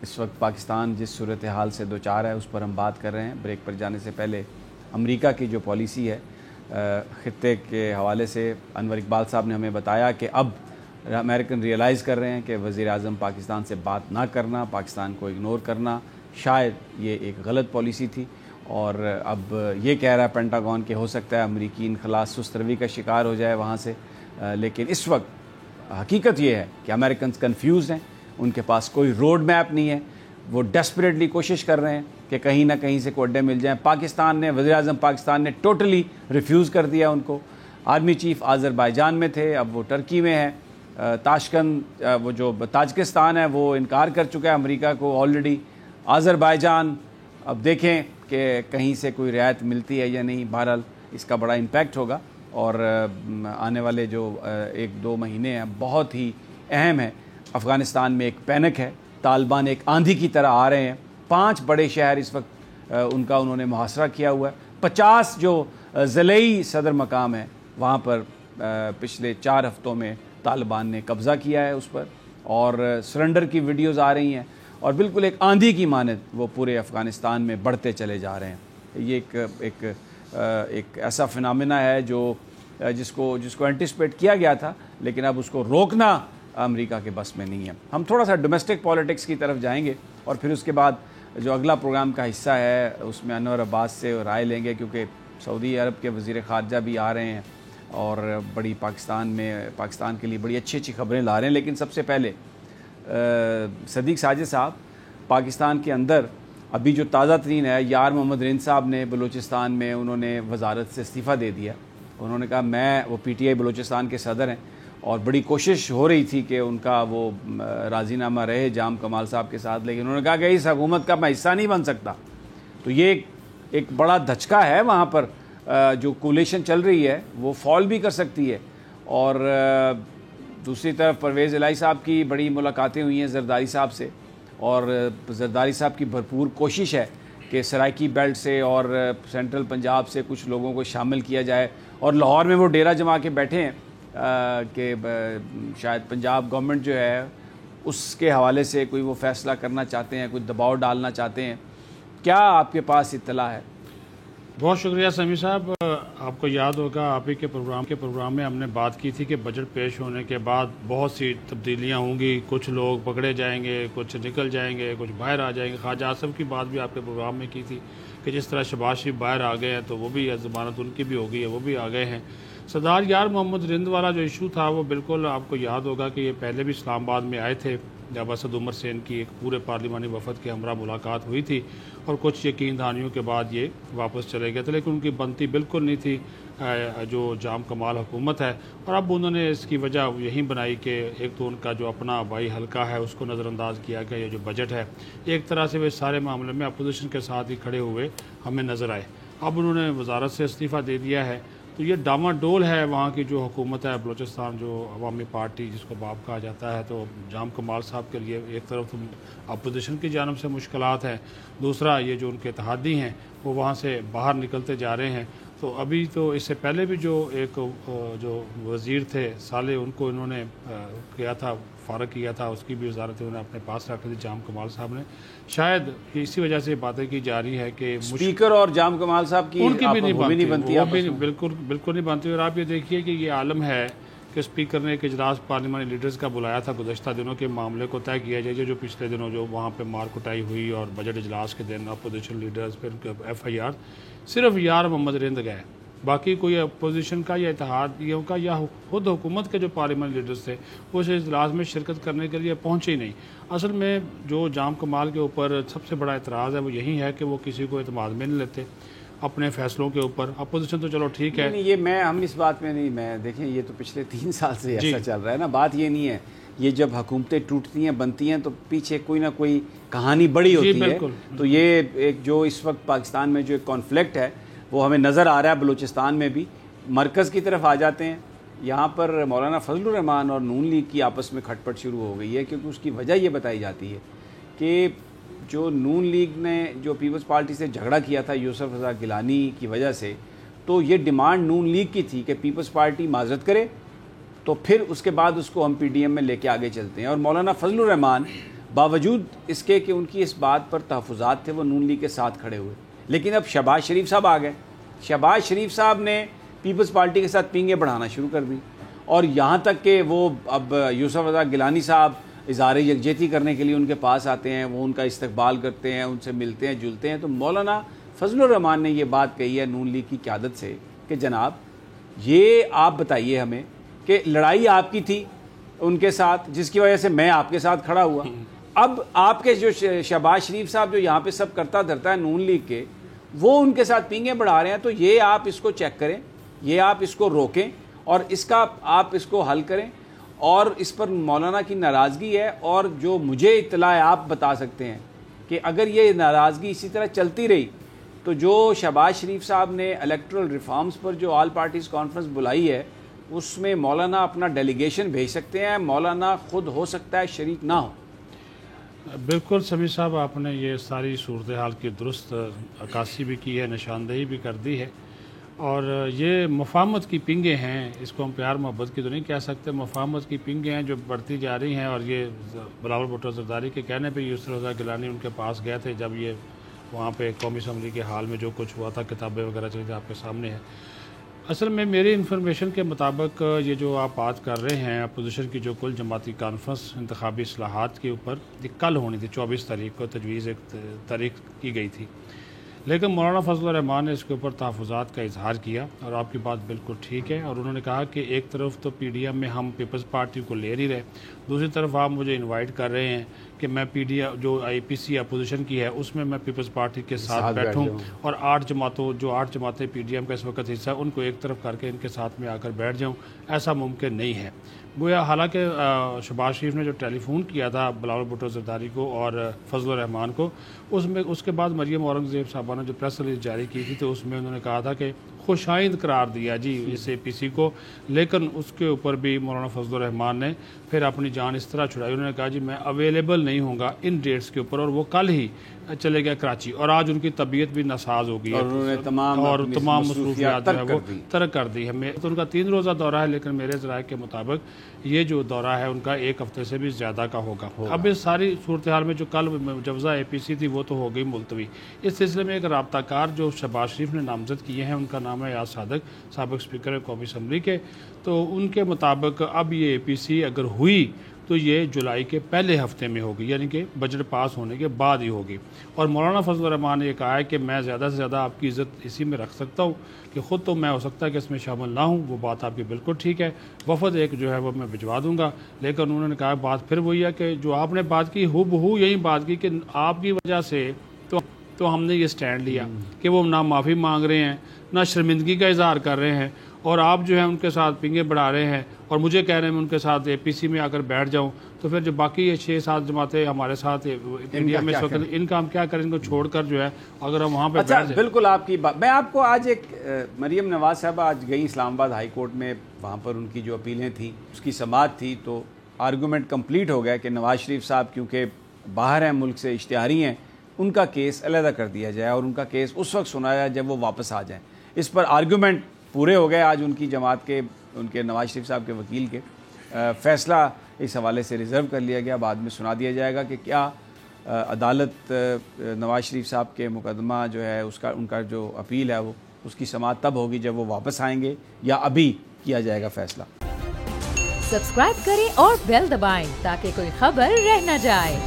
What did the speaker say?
اس وقت پاکستان جس صورتحال سے دوچار ہے اس پر ہم بات کر رہے ہیں۔ بریک پر جانے سے پہلے امریکہ کی جو پالیسی ہے خطے کے حوالے سے انور اقبال صاحب نے ہمیں بتایا کہ اب امریکن ریئلائز کر رہے ہیں کہ وزیر اعظم پاکستان سے بات نہ کرنا، پاکستان کو اگنور کرنا شاید یہ ایک غلط پالیسی تھی، اور اب یہ کہہ رہا ہے پینٹاگون کہ ہو سکتا ہے امریکی انخلا سست روی کا شکار ہو جائے وہاں سے، لیکن اس وقت حقیقت یہ ہے کہ امریکنز کنفیوز ہیں، ان کے پاس کوئی روڈ میپ نہیں ہے، وہ ڈیسپریٹلی کوشش کر رہے ہیں کہ کہیں نہ کہیں سے کوئی اڈے مل جائیں۔ پاکستان نے، وزیر اعظم پاکستان نے ٹوٹلی ریفیوز کر دیا ان کو۔ آرمی چیف آذربائیجان میں تھے، اب وہ ٹرکی میں ہے۔ تاشکند، وہ جو تاجکستان ہے، وہ انکار کر چکا ہے امریکہ کو آلریڈی۔ آذربائیجان اب دیکھیں کہ کہیں سے کوئی رعایت ملتی ہے یا نہیں۔ بہرحال اس کا بڑا امپیکٹ ہوگا، اور آنے والے جو 1-2 مہینے ہیں بہت ہی اہم ہیں۔ افغانستان میں ایک پینک ہے، طالبان ایک آندھی کی طرح آ رہے ہیں۔ 5 بڑے شہر اس وقت ان کا انہوں نے محاصرہ کیا ہوا ہے۔ 50 جو ضلعی صدر مقام ہے وہاں پر پچھلے 4 ہفتوں میں طالبان نے قبضہ کیا ہے اس پر، اور سرنڈر کی ویڈیوز آ رہی ہیں، اور بالکل ایک آندھی کی مانند وہ پورے افغانستان میں بڑھتے چلے جا رہے ہیں۔ یہ ایک ایسا فنامنا ہے جو جس کو اینٹیسپیٹ کیا گیا تھا، لیکن اب اس کو روکنا امریکہ کے بس میں نہیں ہے۔ ہم تھوڑا سا ڈومیسٹک پالیٹکس کی طرف جائیں گے، اور پھر اس کے بعد جو اگلا پروگرام کا حصہ ہے اس میں انور عباس سے رائے لیں گے، کیونکہ سعودی عرب کے وزیر خارجہ بھی آ رہے ہیں اور بڑی پاکستان کے لیے بڑی اچھی خبریں لا رہے ہیں۔ لیکن سب سے پہلے صدیق ساجد صاحب، پاکستان کے اندر ابھی جو تازہ ترین ہے، یار محمد رند صاحب نے بلوچستان میں انہوں نے وزارت سے استعفیٰ دے دیا۔ انہوں نے کہا وہ پی ٹی آئی بلوچستان کے صدر ہیں، اور بڑی کوشش ہو رہی تھی کہ ان کا وہ راضی نامہ رہے جام کمال صاحب کے ساتھ، لیکن انہوں نے کہا کہ اس حکومت کا میں حصہ نہیں بن سکتا۔ تو یہ ایک بڑا دھچکا ہے وہاں پر، جو کولیشن چل رہی ہے وہ فال بھی کر سکتی ہے۔ اور دوسری طرف پرویز الہی صاحب کی بڑی ملاقاتیں ہوئی ہیں زرداری صاحب سے، اور زرداری صاحب کی بھرپور کوشش ہے کہ سرائکی بیلٹ سے اور سینٹرل پنجاب سے کچھ لوگوں کو شامل کیا جائے، اور لاہور میں وہ ڈیرہ جما کے بیٹھے ہیں کہ شاید پنجاب گورنمنٹ جو ہے اس کے حوالے سے کوئی وہ فیصلہ کرنا چاہتے ہیں، کوئی دباؤ ڈالنا چاہتے ہیں۔ کیا آپ کے پاس اطلاع ہے؟ بہت شکریہ سمیع صاحب۔ آپ کو یاد ہوگا آپ ہی کے پروگرام میں ہم نے بات کی تھی کہ بجٹ پیش ہونے کے بعد بہت سی تبدیلیاں ہوں گی، کچھ لوگ پکڑے جائیں گے، کچھ نکل جائیں گے، کچھ باہر آ جائیں گے۔ خواجہ آصف کی بات بھی آپ کے پروگرام میں کی تھی کہ جس طرح شہباز شریف باہر آ گئے ہیں تو وہ بھی ضمانت ان کی بھی ہو گئی ہے، وہ بھی آ گئے ہیں۔ سردار یار محمد رند والا جو ایشو تھا وہ بالکل آپ کو یاد ہوگا کہ یہ پہلے بھی اسلام آباد میں آئے تھے جب اسد عمر سے ان کی ایک پورے پارلیمانی وفد کے ہمراہ ملاقات ہوئی تھی، اور کچھ یقین دہانیوں کے بعد یہ واپس چلے گئے تھے، لیکن ان کی بنتی بالکل نہیں تھی جو جام کمال حکومت ہے۔ اور اب انہوں نے اس کی وجہ یہی بنائی کہ ایک تو ان کا جو اپنا آبائی حلقہ ہے اس کو نظر انداز کیا گیا، یہ جو بجٹ ہے ایک طرح سے وہ سارے معاملے میں اپوزیشن کے ساتھ ہی کھڑے ہوئے ہمیں نظر آئے۔ اب انہوں نے وزارت سے استعفیٰ دے دیا ہے، تو یہ ڈاما ڈول ہے وہاں کی جو حکومت ہے بلوچستان، جو عوامی پارٹی جس کو باب کہا جاتا ہے۔ تو جام کمال صاحب کے لیے ایک طرف تو اپوزیشن کی جانب سے مشکلات ہیں، دوسرا یہ جو ان کے اتحادی ہیں وہ وہاں سے باہر نکلتے جا رہے ہیں۔ تو ابھی تو اس سے پہلے بھی جو ایک جو وزیر تھے صالح، ان کو انہوں نے کیا تھا، فارغ کیا تھا، اس کی بھی وزارت انہوں نے اپنے پاس رکھ دی جام کمال صاحب نے۔ شاید اسی وجہ سے باتیں کی جا رہی ہے کہ اسپیکر اور جام کمال صاحب کی ان کی بھی نہیں بنتی، وہ بھی بالکل نہیں بنتی۔ اور آپ یہ دیکھیے کہ یہ عالم ہے کہ اسپیکر نے ایک اجلاس پارلیمانی لیڈرز کا بلایا تھا گزشتہ دنوں کے معاملے کو طے کیا جائے، جو پچھلے دنوں جو وہاں پہ مار کٹائی ہوئی اور بجٹ اجلاس کے دن اپوزیشن لیڈرز پھر FIR، صرف یار محمد رند گئے، باقی کوئی اپوزیشن کا یا اتحادیوں کا یا خود حکومت کے جو پارلیمانی لیڈرز تھے وہ اس اجلاس میں شرکت کرنے کے لیے پہنچے ہی نہیں۔ اصل میں جو جام کمال کے اوپر سب سے بڑا اعتراض ہے وہ یہی ہے کہ وہ کسی کو اعتماد میں نہیں لیتے اپنے فیصلوں کے اوپر۔ اپوزیشن تو چلو ٹھیک ہے، یہ ہم اس بات میں نہیں، میں دیکھیں یہ تو پچھلے 3 سال سے ایسا چل رہا ہے نا، بات یہ نہیں ہے۔ یہ جب حکومتیں ٹوٹتی ہیں بنتی ہیں تو پیچھے کوئی نہ کوئی کہانی بڑی ہوتی ہے۔ تو یہ ایک جو اس وقت پاکستان میں جو ایک کانفلکٹ ہے وہ ہمیں نظر آ رہا ہے، بلوچستان میں بھی مرکز کی طرف آ جاتے ہیں۔ یہاں پر مولانا فضل الرحمان اور نون لیگ کی آپس میں کھٹ پٹ شروع ہو گئی ہے، کیونکہ اس کی وجہ یہ بتائی جاتی ہے کہ جو نون لیگ نے جو پیپلز پارٹی سے جھگڑا کیا تھا یوسف رضا گیلانی کی وجہ سے، تو یہ ڈیمانڈ نون لیگ کی تھی کہ پیپلز پارٹی معذرت کرے، تو پھر اس کے بعد اس کو ہم PDM میں لے کے آگے چلتے ہیں۔ اور مولانا فضل الرحمان باوجود اس کے کہ ان کی اس بات پر تحفظات تھے وہ نون لیگ کے ساتھ کھڑے ہوئے. لیکن اب شہباز شریف صاحب آ گئے. شہباز شریف صاحب نے پیپلز پارٹی کے ساتھ پینگیں بڑھانا شروع کر دی, اور یہاں تک کہ وہ اب یوسف رضا گیلانی صاحب اظہار یکجہتی کرنے کے لیے ان کے پاس آتے ہیں, وہ ان کا استقبال کرتے ہیں, ان سے ملتے ہیں جلتے ہیں. تو مولانا فضل الرحمان نے یہ بات کہی ہے نون لیگ کی قیادت سے کہ جناب یہ آپ بتائیے ہمیں کہ لڑائی آپ کی تھی ان کے ساتھ جس کی وجہ سے میں آپ کے ساتھ کھڑا ہوا, اب آپ کے جو شہباز شریف صاحب جو یہاں پہ سب کرتا دھرتا ہے نون لیگ کے, وہ ان کے ساتھ پینگیں بڑھا رہے ہیں. تو یہ آپ اس کو چیک کریں, یہ آپ اس کو روکیں اور اس کا آپ اس کو حل کریں. اور اس پر مولانا کی ناراضگی ہے, اور جو مجھے اطلاع آپ بتا سکتے ہیں کہ اگر یہ ناراضگی اسی طرح چلتی رہی تو جو شہباز شریف صاحب نے الیکٹرل ریفارمز پر جو آل پارٹیز کانفرنس بلائی ہے اس میں مولانا اپنا ڈیلیگیشن بھیج سکتے ہیں, مولانا خود ہو سکتا ہے شریک نہ ہو. بالکل سمیع صاحب, آپ نے یہ ساری صورتحال کی درست عکاسی بھی کی ہے, نشاندہی بھی کر دی ہے. اور یہ مفاہمت کی پنگیں ہیں, اس کو ہم پیار محبت کی تو نہیں کہہ سکتے, مفاہمت کی پنگیں ہیں جو بڑھتی جا رہی ہیں. اور یہ بلاول بھٹو زرداری کے کہنے پہ یوسف رضا گیلانی ان کے پاس گئے تھے جب یہ وہاں پہ قومی اسمبلی کے حال میں جو کچھ ہوا تھا, کتابیں وغیرہ چلی تھی آپ کے سامنے ہے. اصل میں میری انفارمیشن کے مطابق یہ جو آپ بات کر رہے ہیں اپوزیشن کی جو کل جماعتی کانفرنس انتخابی اصلاحات کے اوپر, یہ کل ہونی تھی 24 تاریخ کو تجویز ایک تاریخ کی گئی تھی, لیکن مولانا فضل الرحمان نے اس کے اوپر تحفظات کا اظہار کیا. اور آپ کی بات بالکل ٹھیک ہے, اور انہوں نے کہا کہ ایک طرف تو پی ڈی ایم میں ہم پیپلز پارٹی کو لے نہیں رہے, دوسری طرف آپ مجھے انوائٹ کر رہے ہیں کہ میں پی ڈی ایم جو آئی پی سی اپوزیشن کی ہے اس میں پیپلز پارٹی کے ساتھ بیٹھوں, اور 8 جماعتیں پی ڈی ایم کا اس وقت حصہ ان کو ایک طرف کر کے ان کے ساتھ میں آ کر بیٹھ جاؤں. ایسا ممکن نہیں ہے. گویا حالانکہ شہباز شریف نے جو ٹیلی فون کیا تھا بلاول بھٹو زرداری کو اور فضل الرحمان کو, اس کے بعد مریم اورنگزیب صاحبہ نے جو پریس ریلیز جاری کی تھی تو اس میں انہوں نے کہا تھا کہ خوش آئند قرار دیا جی اس اے پی سی کو, لیکن اس کے اوپر بھی مولانا فضل الرحمان نے پھر اپنی جان اس طرح چھڑائی. انہوں نے کہا جی میں اویلیبل نہیں ہوں گا ان ڈیٹس کے اوپر, اور وہ کل ہی چلے گئے کراچی, اور آج ان کی طبیعت بھی ناساز ہو گئی ہے اور تمام مصروفیات جو ہے وہ ترک کر دی ہے. تو ان کا 3 روزہ دورہ ہے, لیکن میرے ذرائع کے مطابق یہ جو دورہ ہے ان کا 1 ہفتے سے بھی زیادہ کا ہوگا. اب اس ساری صورتحال میں جو کل مجوزہ اے پی سی تھی وہ تو ہو گئی ملتوی. اس سلسلے میں ایک رابطہ کار جو شہباز شریف نے نامزد کیے ہیں ان کا نام ہے ایاز صادق, سابق اسپیکر قومی اسمبلی کے. تو ان کے مطابق اب یہ اے پی سی اگر ہوئی تو یہ جولائی کے پہلے ہفتے میں ہوگی, یعنی کہ بجٹ پاس ہونے کے بعد ہی ہوگی. اور مولانا فضل الرحمان نے یہ کہا ہے کہ میں زیادہ سے زیادہ آپ کی عزت اسی میں رکھ سکتا ہوں کہ خود تو میں ہو سکتا ہے کہ اس میں شامل نہ ہوں, وہ بات آپ کی بالکل ٹھیک ہے, وفد ایک جو ہے وہ میں بھجوا دوں گا. لیکن انہوں نے کہا بات پھر وہی ہے کہ جو آپ نے بات کی ہو بہو یہی بات کی کہ آپ کی وجہ سے تو ہم نے یہ سٹینڈ لیا کہ وہ نہ معافی مانگ رہے ہیں نہ شرمندگی کا اظہار کر رہے ہیں, اور آپ جو ہے ان کے ساتھ پنگیں بڑھا رہے ہیں اور مجھے کہہ رہے ہیں میں ان کے ساتھ اے پی سی میں آ کر بیٹھ جاؤں. تو پھر جو باقی یہ 6-7 جماعتیں ہمارے ساتھ انڈیا میں اس وقت ان کا ہم کیا کریں, ان کو چھوڑ کر جو ہے اگر ہم وہاں پہ بیٹھ جائیں. بالکل آپ کی بات. میں آپ کو آج ایک مریم نواز صاحبہ آج گئی اسلام آباد ہائی کورٹ میں, وہاں پر ان کی جو اپیلیں تھیں اس کی سماعت تھی, تو آرگومنٹ کمپلیٹ ہو گیا کہ نواز شریف صاحب کیونکہ باہر ہیں ملک سے, اشتہاری ہیں, ان کا کیس علیحدہ کر دیا جائے اور ان کا کیس اس وقت سنا جائے جب وہ واپس آ جائیں. اس پر آرگومنٹ پورے ہو گئے آج ان کی جماعت کے, ان کے نواز شریف صاحب کے وکیل کے. فیصلہ اس حوالے سے ریزرو کر لیا گیا, بعد میں سنا دیا جائے گا کہ کیا عدالت نواز شریف صاحب کے مقدمہ جو ہے اس کا ان کا جو اپیل ہے وہ اس کی سماعت تب ہوگی جب وہ واپس آئیں گے یا ابھی کیا جائے گا فیصلہ. سبسکرائب کریں اور بیل دبائیں تاکہ کوئی خبر رہ نہ جائے.